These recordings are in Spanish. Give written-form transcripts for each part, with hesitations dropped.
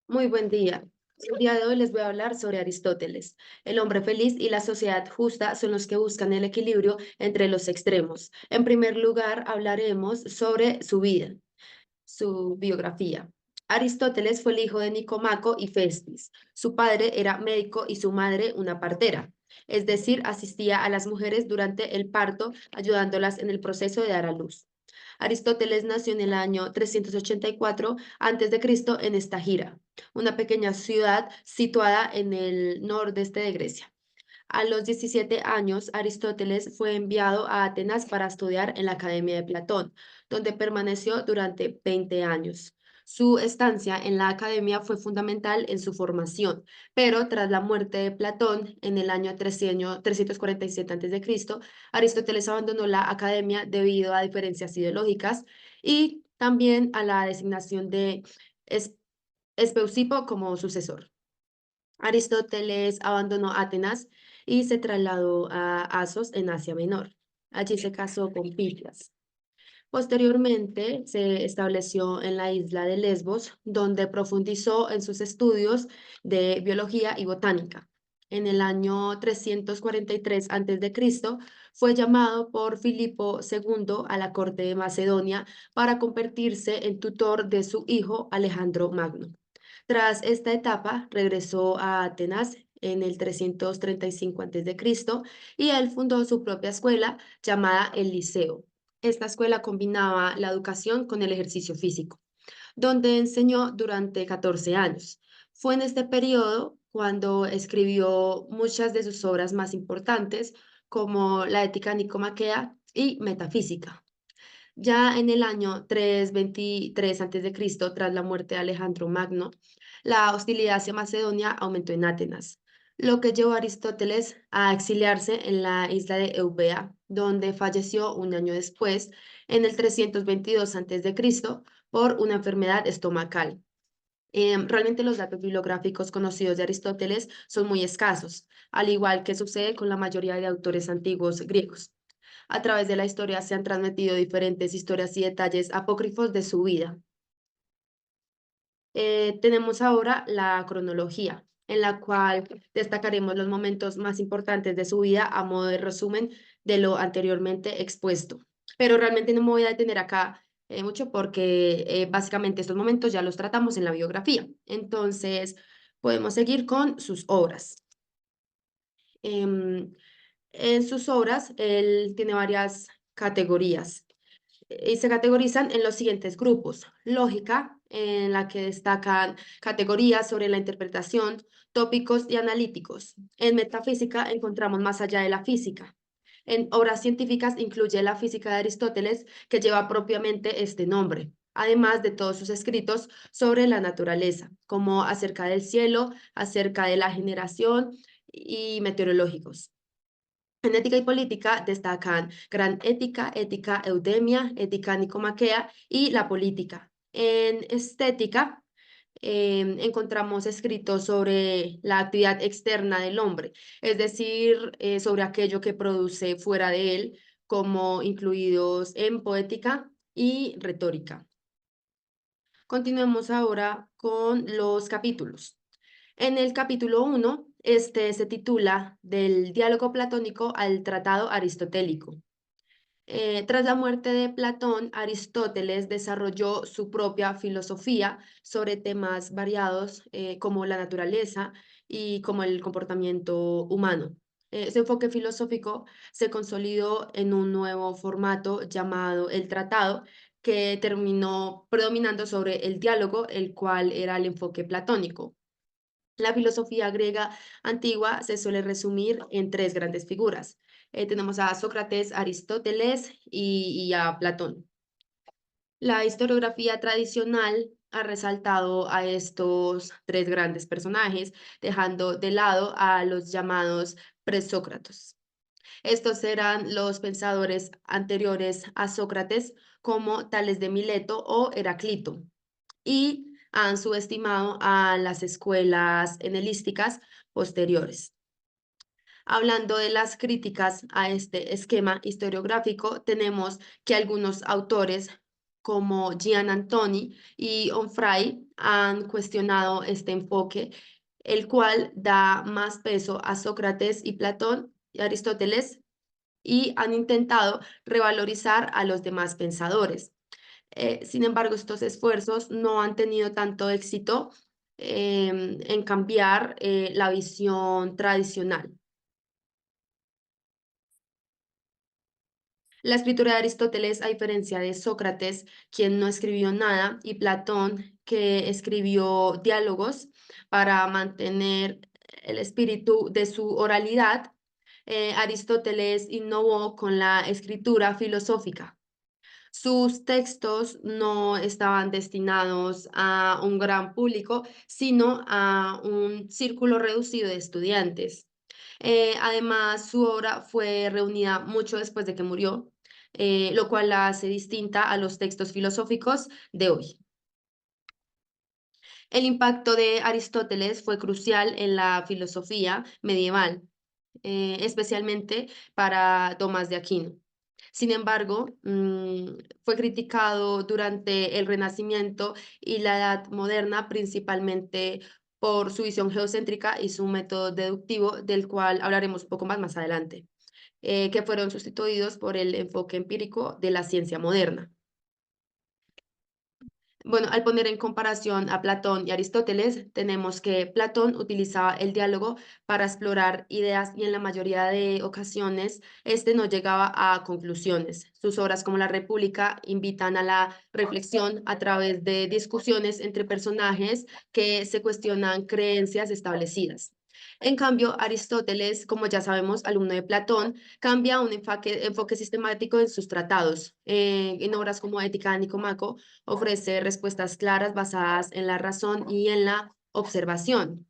Muy buen día. El día de hoy les voy a hablar sobre Aristóteles. El hombre feliz y la sociedad justa son los que buscan el equilibrio entre los extremos. En primer lugar, hablaremos sobre su vida, su biografía. Aristóteles fue el hijo de Nicomaco y Festis. Su padre era médico y su madre una partera, es decir, asistía a las mujeres durante el parto, ayudándolas en el proceso de dar a luz. Aristóteles nació en el año 384 a.C. en Estagira, una pequeña ciudad situada en el nordeste de Grecia. A los 17 años, Aristóteles fue enviado a Atenas para estudiar en la Academia de Platón, donde permaneció durante 20 años. Su estancia en la academia fue fundamental en su formación, pero tras la muerte de Platón en el año 347 a.C., Aristóteles abandonó la academia debido a diferencias ideológicas y también a la designación de Es- Espeusipo como sucesor. Aristóteles abandonó Atenas y se trasladó a Asos en Asia Menor. Allí se casó con Pifias. Posteriormente se estableció en la isla de Lesbos, donde profundizó en sus estudios de biología y botánica. En el año 343 a.C. fue llamado por Filipo II a la corte de Macedonia para convertirse en tutor de su hijo Alejandro Magno. Tras esta etapa, regresó a Atenas en el 335 a.C. y él fundó su propia escuela llamada el Liceo. Esta escuela combinaba la educación con el ejercicio físico, donde enseñó durante 14 años. Fue en este periodo cuando escribió muchas de sus obras más importantes, como la Ética Nicomaquea y Metafísica. Ya en el año 323 a.C., tras la muerte de Alejandro Magno, la hostilidad hacia Macedonia aumentó en Atenas, lo que llevó a Aristóteles a exiliarse en la isla de Eubea, donde falleció un año después, en el 322 a.C., por una enfermedad estomacal. Realmente los datos bibliográficos conocidos de Aristóteles son muy escasos, al igual que sucede con la mayoría de autores antiguos griegos. A través de la historia se han transmitido diferentes historias y detalles apócrifos de su vida. Tenemos ahora la cronología, en la cual destacaremos los momentos más importantes de su vida a modo de resumen de lo anteriormente expuesto. Pero realmente no me voy a detener acá mucho porque básicamente estos momentos ya los tratamos en la biografía. Entonces, podemos seguir con sus obras. Em, en sus obras, él tiene varias categorías y se categorizan en los siguientes grupos. Lógica, en la que destacan categorías sobre la interpretación, tópicos y analíticos. En metafísica encontramos más allá de la física. En obras científicas incluye la física de Aristóteles, que lleva propiamente este nombre, además de todos sus escritos sobre la naturaleza, como acerca del cielo, acerca de la generación y meteorológicos. En ética y política destacan gran ética, ética eudemia, ética nicomaquea y la política. En estética encontramos escritos sobre la actividad externa del hombre, es decir, sobre aquello que produce fuera de él, como incluidos en poética y retórica. Continuemos ahora con los capítulos. En el capítulo 1, este se titula Del diálogo platónico al tratado aristotélico. Tras la muerte de Platón, Aristóteles desarrolló su propia filosofía sobre temas variados como la naturaleza y como el comportamiento humano. Ese enfoque filosófico se consolidó en un nuevo formato llamado el tratado, que terminó predominando sobre el diálogo, el cual era el enfoque platónico. La filosofía griega antigua se suele resumir en tres grandes figuras. Tenemos a Sócrates, Aristóteles y a Platón. La historiografía tradicional ha resaltado a estos tres grandes personajes, dejando de lado a los llamados presócratas. Estos eran los pensadores anteriores a Sócrates, como Tales de Mileto o Heraclito, y han subestimado a las escuelas helenísticas posteriores. Hablando de las críticas a este esquema historiográfico, tenemos que algunos autores como Gian Antoni y Onfray han cuestionado este enfoque, el cual da más peso a Sócrates y Platón y Aristóteles y han intentado revalorizar a los demás pensadores. Sin embargo, estos esfuerzos no han tenido tanto éxito en cambiar la visión tradicional. La escritura de Aristóteles, a diferencia de Sócrates, quien no escribió nada, y Platón, que escribió diálogos para mantener el espíritu de su oralidad, Aristóteles innovó con la escritura filosófica. Sus textos no estaban destinados a un gran público, sino a un círculo reducido de estudiantes. Además, su obra fue reunida mucho después de que murió, lo cual la hace distinta a los textos filosóficos de hoy. El impacto de Aristóteles fue crucial en la filosofía medieval, especialmente para Tomás de Aquino. Sin embargo, fue criticado durante el Renacimiento y la Edad Moderna, principalmente por su visión geocéntrica y su método deductivo, del cual hablaremos un poco más adelante, que fueron sustituidos por el enfoque empírico de la ciencia moderna. Bueno, al poner en comparación a Platón y Aristóteles, tenemos que Platón utilizaba el diálogo para explorar ideas y en la mayoría de ocasiones este no llegaba a conclusiones. Sus obras como La República invitan a la reflexión a través de discusiones entre personajes que se cuestionan creencias establecidas. En cambio, Aristóteles, como ya sabemos, alumno de Platón, cambia a un enfoque sistemático en sus tratados. En obras como Ética de Nicomaco, ofrece respuestas claras basadas en la razón y en la observación.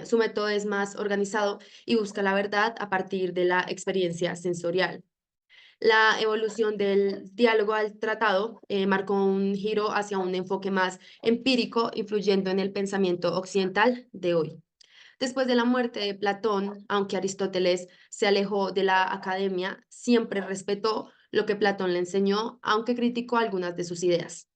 Su método es más organizado y busca la verdad a partir de la experiencia sensorial. La evolución del diálogo al tratado marcó un giro hacia un enfoque más empírico, influyendo en el pensamiento occidental de hoy. Después de la muerte de Platón, aunque Aristóteles se alejó de la academia, siempre respetó lo que Platón le enseñó, aunque criticó algunas de sus ideas.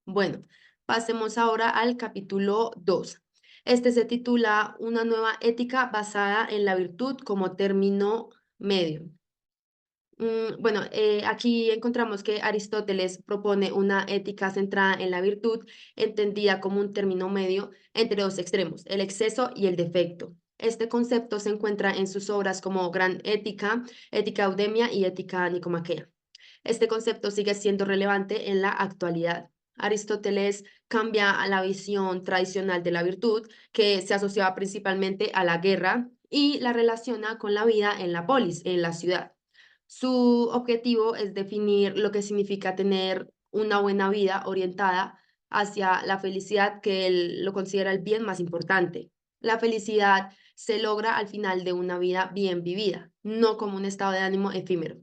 Bueno, pasemos ahora al capítulo 2. Este se titula Una nueva ética basada en la virtud como término medio. Bueno, aquí encontramos que Aristóteles propone una ética centrada en la virtud, entendida como un término medio entre dos extremos, el exceso y el defecto. Este concepto se encuentra en sus obras como Gran Ética, Ética Eudemia y Ética Nicomaquea. Este concepto sigue siendo relevante en la actualidad. Aristóteles cambia a la visión tradicional de la virtud, que se asociaba principalmente a la guerra, y la relaciona con la vida en la polis, en la ciudad. Su objetivo es definir lo que significa tener una buena vida orientada hacia la felicidad, que él lo considera el bien más importante. La felicidad se logra al final de una vida bien vivida, no como un estado de ánimo efímero.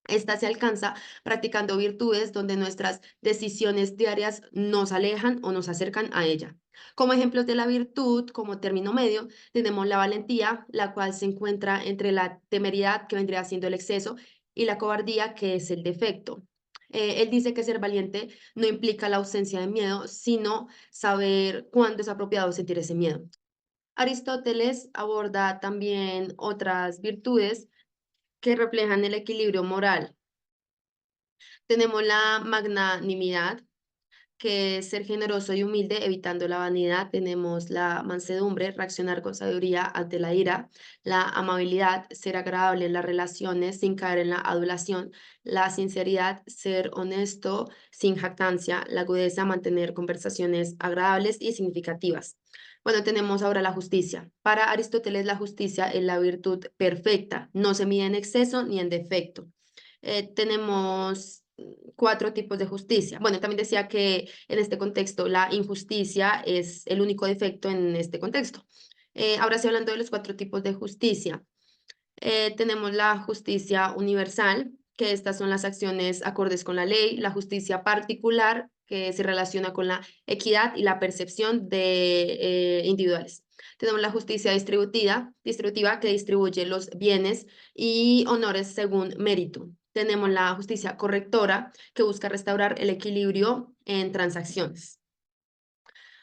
Esta se alcanza practicando virtudes donde nuestras decisiones diarias nos alejan o nos acercan a ella. Como ejemplos de la virtud, como término medio, tenemos la valentía, la cual se encuentra entre la temeridad, que vendría siendo el exceso, y la cobardía, que es el defecto. Él dice que ser valiente no implica la ausencia de miedo, sino saber cuándo es apropiado sentir ese miedo. Aristóteles aborda también otras virtudes que reflejan el equilibrio moral. Tenemos la magnanimidad, que es ser generoso y humilde, evitando la vanidad. Tenemos la mansedumbre, reaccionar con sabiduría ante la ira. La amabilidad, ser agradable en las relaciones sin caer en la adulación. La sinceridad, ser honesto sin jactancia. La agudeza, mantener conversaciones agradables y significativas. Bueno, tenemos ahora la justicia. Para Aristóteles, la justicia es la virtud perfecta, no se mide en exceso ni en defecto. Tenemos cuatro tipos de justicia. Bueno, también decía que en este contexto la injusticia es el único defecto en este contexto. Ahora estoy hablando de los cuatro tipos de justicia. Tenemos la justicia universal, que estas son las acciones acordes con la ley, la justicia particular, que se relaciona con la equidad y la percepción de individuales. Tenemos la justicia distributiva, que distribuye los bienes y honores según mérito. Tenemos la justicia correctora, que busca restaurar el equilibrio en transacciones.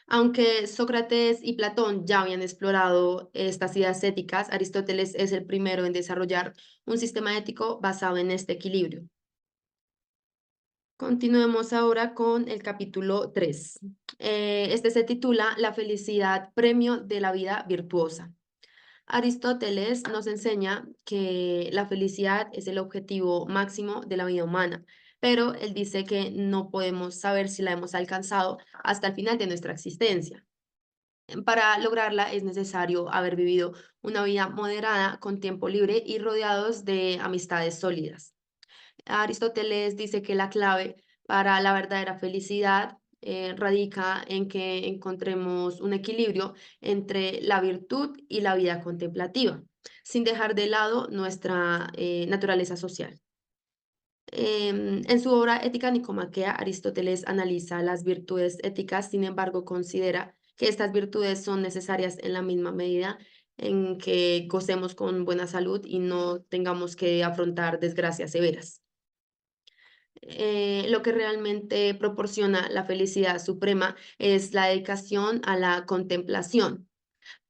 Aunque Sócrates y Platón ya habían explorado estas ideas éticas, Aristóteles es el primero en desarrollar un sistema ético basado en este equilibrio. Continuemos ahora con el capítulo 3. Este se titula La felicidad, premio de la vida virtuosa. Aristóteles nos enseña que la felicidad es el objetivo máximo de la vida humana, pero él dice que no podemos saber si la hemos alcanzado hasta el final de nuestra existencia. Para lograrla es necesario haber vivido una vida moderada, con tiempo libre y rodeados de amistades sólidas. Aristóteles dice que la clave para la verdadera felicidad radica en que encontremos un equilibrio entre la virtud y la vida contemplativa, sin dejar de lado nuestra naturaleza social. En su obra Ética Nicomaquea, Aristóteles analiza las virtudes éticas, sin embargo, considera que estas virtudes son necesarias en la misma medida en que gocemos con buena salud y no tengamos que afrontar desgracias severas. Lo que realmente proporciona la felicidad suprema es la dedicación a la contemplación,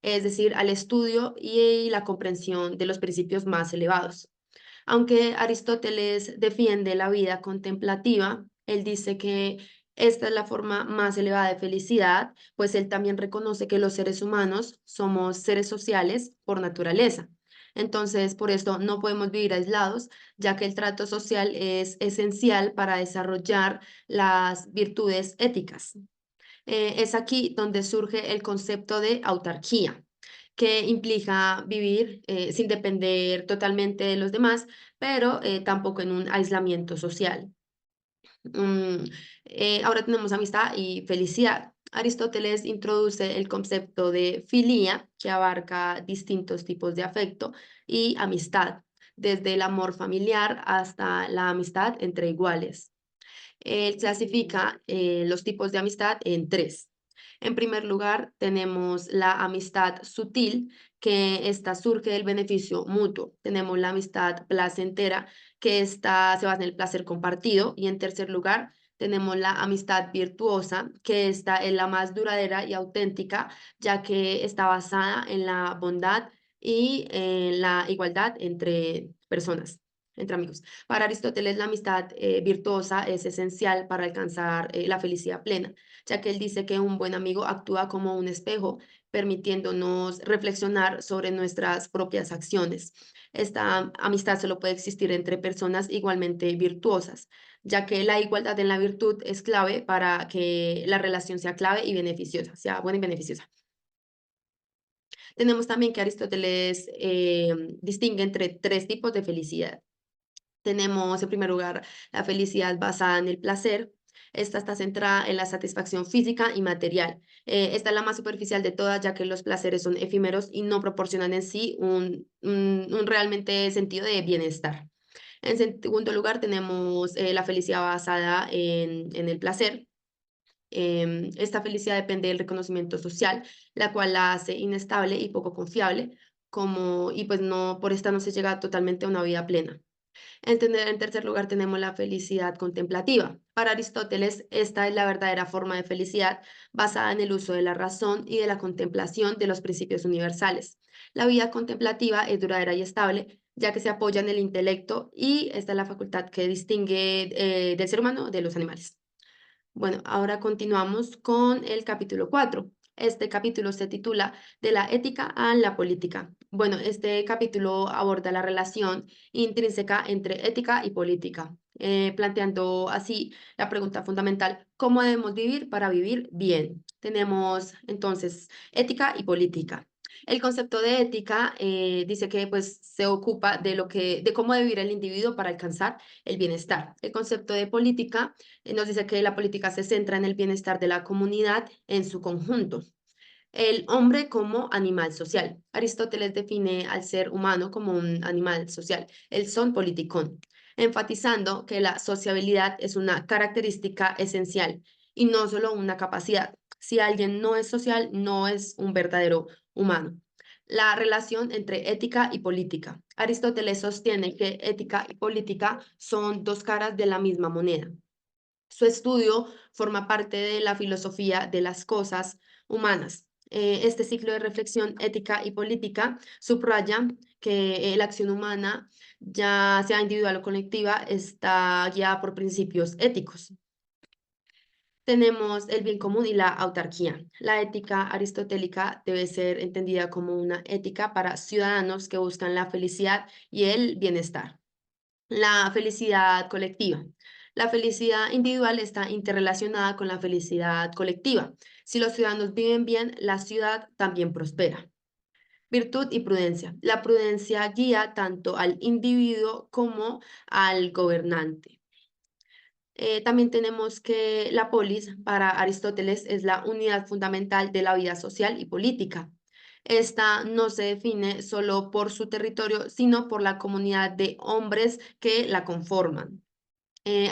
es decir, al estudio y la comprensión de los principios más elevados. Aunque Aristóteles defiende la vida contemplativa, él dice que esta es la forma más elevada de felicidad, pues él también reconoce que los seres humanos somos seres sociales por naturaleza. Entonces, por esto no podemos vivir aislados, ya que el trato social es esencial para desarrollar las virtudes éticas. Es aquí donde surge el concepto de autarquía, que implica vivir sin depender totalmente de los demás, pero tampoco en un aislamiento social. Mm, Ahora tenemos amistad y felicidad. Aristóteles introduce el concepto de filía, que abarca distintos tipos de afecto y amistad, desde el amor familiar hasta la amistad entre iguales. Él clasifica los tipos de amistad en tres. En primer lugar, tenemos la amistad sutil, que esta surge del beneficio mutuo. Tenemos la amistad placentera, que esta se basa en el placer compartido. Y en tercer lugar, tenemos la amistad virtuosa, que esta es la más duradera y auténtica, ya que está basada en la bondad y en la igualdad entre personas, entre amigos. Para Aristóteles, la amistad virtuosa es esencial para alcanzar la felicidad plena, ya que él dice que un buen amigo actúa como un espejo, permitiéndonos reflexionar sobre nuestras propias acciones. Esta amistad solo puede existir entre personas igualmente virtuosas, ya que la igualdad en la virtud es clave para que la relación sea clave y beneficiosa, sea buena y beneficiosa. Tenemos también que Aristóteles distingue entre tres tipos de felicidad. Tenemos en primer lugar la felicidad basada en el placer. Esta está centrada en la satisfacción física y material. Esta es la más superficial de todas, ya que los placeres son efímeros y no proporcionan en sí un realmente sentido de bienestar. En segundo lugar, tenemos la felicidad basada en el placer. Esta felicidad depende del reconocimiento social, la cual la hace inestable y poco confiable, y pues no, por esta no se llega totalmente a una vida plena. En tercer lugar, tenemos la felicidad contemplativa. Para Aristóteles, esta es la verdadera forma de felicidad basada en el uso de la razón y de la contemplación de los principios universales. La vida contemplativa es duradera y estable, ya que se apoya en el intelecto y esta es la facultad que distingue del ser humano de los animales. Bueno, ahora continuamos con el capítulo 4. Este capítulo se titula De la ética a la política. Bueno, este capítulo aborda la relación intrínseca entre ética y política, planteando así la pregunta fundamental: ¿cómo debemos vivir para vivir bien? Tenemos entonces ética y política. El concepto de ética dice que pues se ocupa de cómo debe vivir el individuo para alcanzar el bienestar. El concepto de política nos dice que la política se centra en el bienestar de la comunidad en su conjunto. El hombre como animal social. Aristóteles define al ser humano como un animal social, el son politicón, enfatizando que la sociabilidad es una característica esencial y no solo una capacidad. Si alguien no es social, no es un verdadero humano. La relación entre ética y política. Aristóteles sostiene que ética y política son dos caras de la misma moneda. Su estudio forma parte de la filosofía de las cosas humanas. Este ciclo de reflexión ética y política subraya que la acción humana, ya sea individual o colectiva, está guiada por principios éticos. Tenemos el bien común y la autarquía. La ética aristotélica debe ser entendida como una ética para ciudadanos que buscan la felicidad y el bienestar. La felicidad colectiva. La felicidad individual está interrelacionada con la felicidad colectiva. Si los ciudadanos viven bien, la ciudad también prospera. Virtud y prudencia. La prudencia guía tanto al individuo como al gobernante. También tenemos que la polis, para Aristóteles, es la unidad fundamental de la vida social y política. Esta no se define solo por su territorio, sino por la comunidad de hombres que la conforman.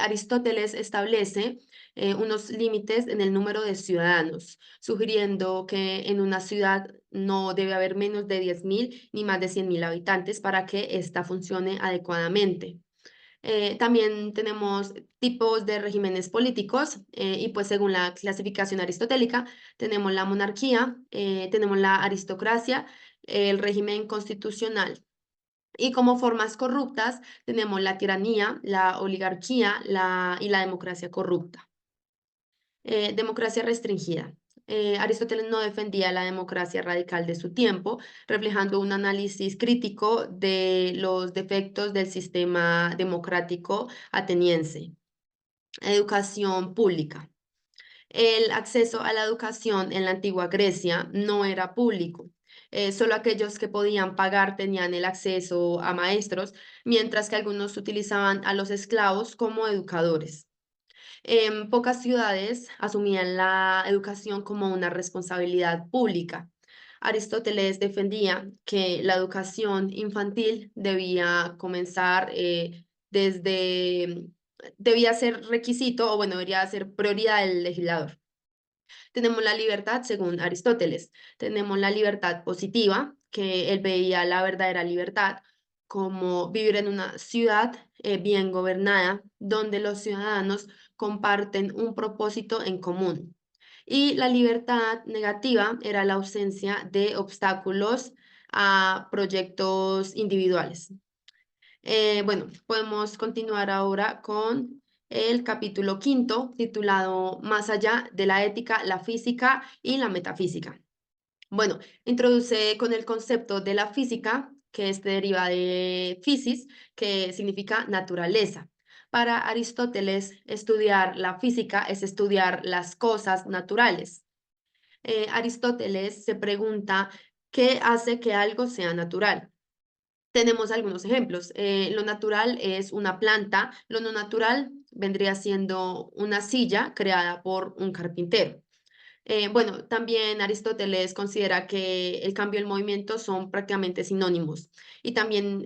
Aristóteles establece unos límites en el número de ciudadanos, sugiriendo que en una ciudad no debe haber menos de 10.000 ni más de 100.000 habitantes para que ésta funcione adecuadamente. También tenemos tipos de regímenes políticos y pues según la clasificación aristotélica tenemos la monarquía, tenemos la aristocracia, el régimen constitucional. Y como formas corruptas tenemos la tiranía, la oligarquía y la democracia corrupta. Democracia restringida. Aristóteles no defendía la democracia radical de su tiempo, reflejando un análisis crítico de los defectos del sistema democrático ateniense. Educación pública. El acceso a la educación en la antigua Grecia no era público. Solo aquellos que podían pagar tenían el acceso a maestros, mientras que algunos utilizaban a los esclavos como educadores. En pocas ciudades asumían la educación como una responsabilidad pública. Aristóteles defendía que la educación infantil debía comenzar debía ser requisito o bueno, debería ser prioridad del legislador. Tenemos la libertad según Aristóteles. Tenemos la libertad positiva, que él veía la verdadera libertad como vivir en una ciudad bien gobernada, donde los ciudadanos comparten un propósito en común. Y la libertad negativa era la ausencia de obstáculos a proyectos individuales. Bueno, podemos continuar ahora con el capítulo quinto, titulado Más allá de la ética, la física y la metafísica. Bueno, introduce con el concepto de la física, que este deriva de physis, que significa naturaleza. Para Aristóteles, estudiar la física es estudiar las cosas naturales. Aristóteles se pregunta qué hace que algo sea natural. Tenemos algunos ejemplos. Lo natural es una planta, lo no natural vendría siendo una silla creada por un carpintero. Bueno, también Aristóteles considera que el cambio y el movimiento son prácticamente sinónimos y también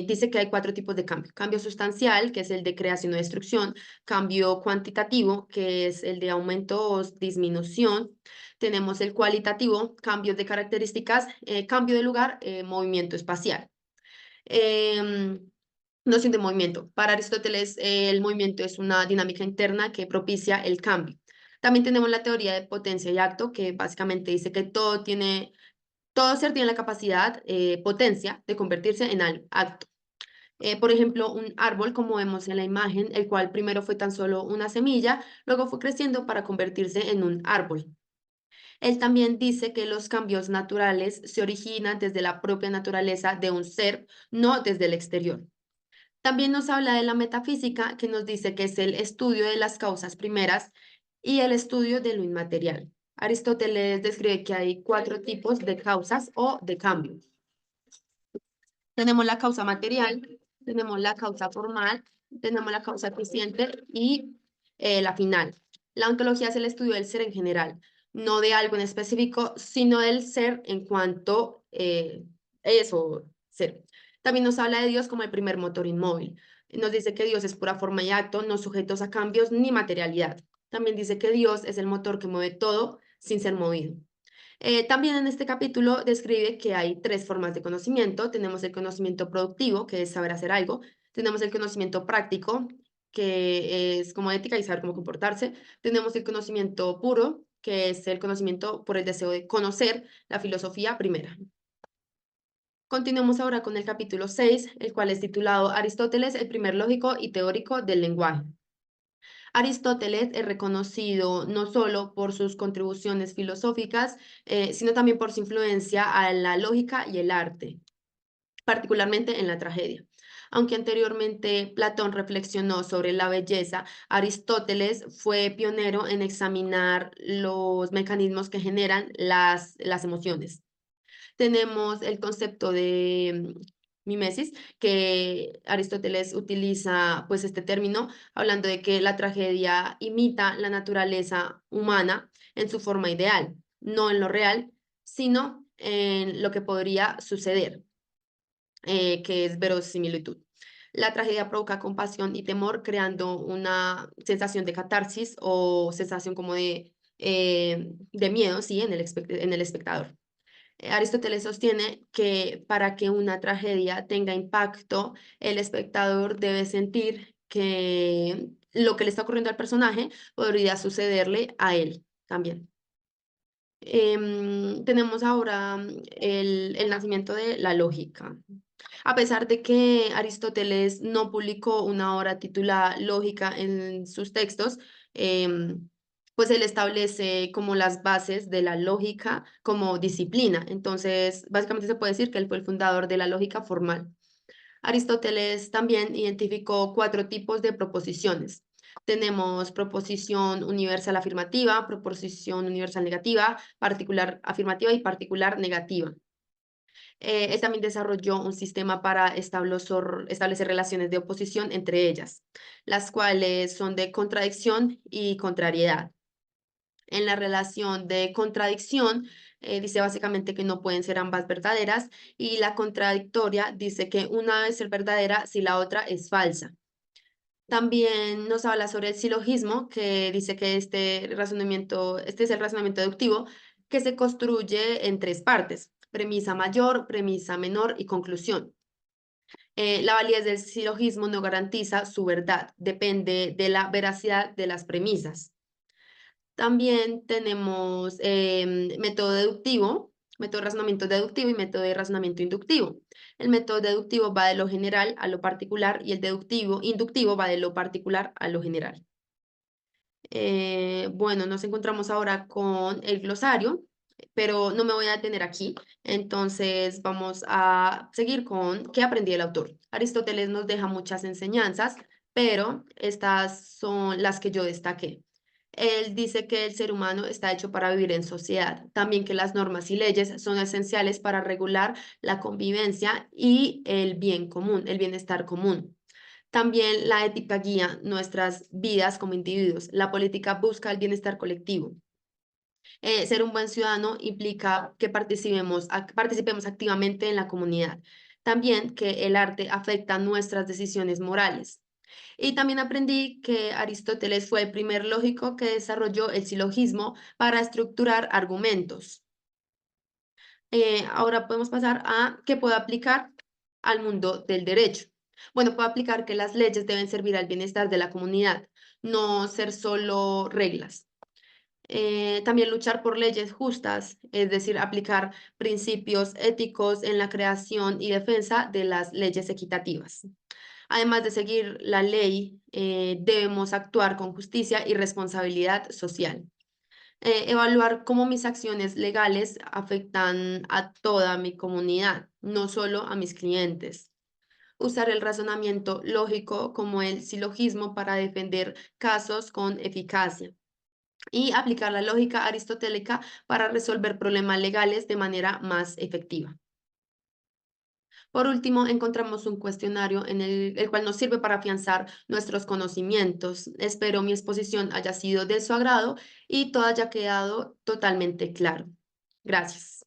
dice que hay cuatro tipos de cambio. Cambio sustancial, que es el de creación o destrucción, cambio cuantitativo, que es el de aumento o disminución. Tenemos el cualitativo, cambios de características, cambio de lugar, movimiento espacial. Em, Noción de movimiento. Para Aristóteles, el movimiento es una dinámica interna que propicia el cambio. También tenemos la teoría de potencia y acto, que básicamente dice que todo ser tiene la capacidad, potencia, de convertirse en acto. Por ejemplo, un árbol, como vemos en la imagen, el cual primero fue tan solo una semilla, luego fue creciendo para convertirse en un árbol. Él también dice que los cambios naturales se originan desde la propia naturaleza de un ser, no desde el exterior. También nos habla de la metafísica, que nos dice que es el estudio de las causas primeras y el estudio de lo inmaterial. Aristóteles describe que hay cuatro tipos de causas o de cambios. Tenemos la causa material, tenemos la causa formal, tenemos la causa eficiente y la final. La ontología es el estudio del ser en general, no de algo en específico, sino del ser en cuanto eso, ser. También nos habla de Dios como el primer motor inmóvil. Nos dice que Dios es pura forma y acto, no sujetos a cambios ni materialidad. También dice que Dios es el motor que mueve todo sin ser movido. También en este capítulo describe que hay tres formas de conocimiento. Tenemos el conocimiento productivo, que es saber hacer algo. Tenemos el conocimiento práctico, que es como ética y saber cómo comportarse. Tenemos el conocimiento puro, que es el conocimiento por el deseo de conocer la filosofía primera. Continuemos ahora con el capítulo 6, el cual es titulado Aristóteles, el primer lógico y teórico del lenguaje. Aristóteles es reconocido no solo por sus contribuciones filosóficas, sino también por su influencia a la lógica y el arte, particularmente en la tragedia. Aunque anteriormente Platón reflexionó sobre la belleza, Aristóteles fue pionero en examinar los mecanismos que generan las emociones. Tenemos el concepto de mimesis, que Aristóteles utiliza pues este término, hablando de que la tragedia imita la naturaleza humana en su forma ideal, no en lo real, sino en lo que podría suceder, que es verosimilitud. La tragedia provoca compasión y temor, creando una sensación de catarsis o sensación como de miedo, ¿sí? En el espectador. Aristóteles sostiene que para que una tragedia tenga impacto, el espectador debe sentir que lo que le está ocurriendo al personaje podría sucederle a él también. Tenemos ahora el nacimiento de la lógica. A pesar de que Aristóteles no publicó una obra titulada Lógica en sus textos, pues él establece como las bases de la lógica como disciplina. Entonces, básicamente se puede decir que él fue el fundador de la lógica formal. Aristóteles también identificó cuatro tipos de proposiciones. Tenemos proposición universal afirmativa, proposición universal negativa, particular afirmativa y particular negativa. Él también desarrolló un sistema para establecer relaciones de oposición entre ellas, las cuales son de contradicción y contrariedad. En la relación de contradicción, dice básicamente que no pueden ser ambas verdaderas, y la contradictoria dice que una debe ser verdadera si la otra es falsa. También nos habla sobre el silogismo, que dice que este es el razonamiento deductivo, que se construye en tres partes: premisa mayor, premisa menor y conclusión. La validez del silogismo no garantiza su verdad, depende de la veracidad de las premisas. También tenemos método de razonamiento deductivo y método de razonamiento inductivo. El método deductivo va de lo general a lo particular y el inductivo va de lo particular a lo general. Bueno, nos encontramos ahora con el glosario, pero no me voy a detener aquí. Entonces vamos a seguir con qué aprendí el autor. Aristóteles nos deja muchas enseñanzas, pero estas son las que yo destaqué. Él dice que el ser humano está hecho para vivir en sociedad, también que las normas y leyes son esenciales para regular la convivencia y el bien común, el bienestar común. También la ética guía nuestras vidas como individuos. La política busca el bienestar colectivo. Ser un buen ciudadano implica que participemos activamente en la comunidad. También que el arte afecta nuestras decisiones morales. Y también aprendí que Aristóteles fue el primer lógico que desarrolló el silogismo para estructurar argumentos. Ahora podemos pasar a qué puedo aplicar al mundo del derecho. Bueno, puedo aplicar que las leyes deben servir al bienestar de la comunidad, no ser solo reglas. También luchar por leyes justas, es decir, aplicar principios éticos en la creación y defensa de las leyes equitativas. Además de seguir la ley, debemos actuar con justicia y responsabilidad social. Evaluar cómo mis acciones legales afectan a toda mi comunidad, no solo a mis clientes. Usar el razonamiento lógico como el silogismo para defender casos con eficacia y aplicar la lógica aristotélica para resolver problemas legales de manera más efectiva. Por último, encontramos un cuestionario en el cual nos sirve para afianzar nuestros conocimientos. Espero mi exposición haya sido de su agrado y todo haya quedado totalmente claro. Gracias.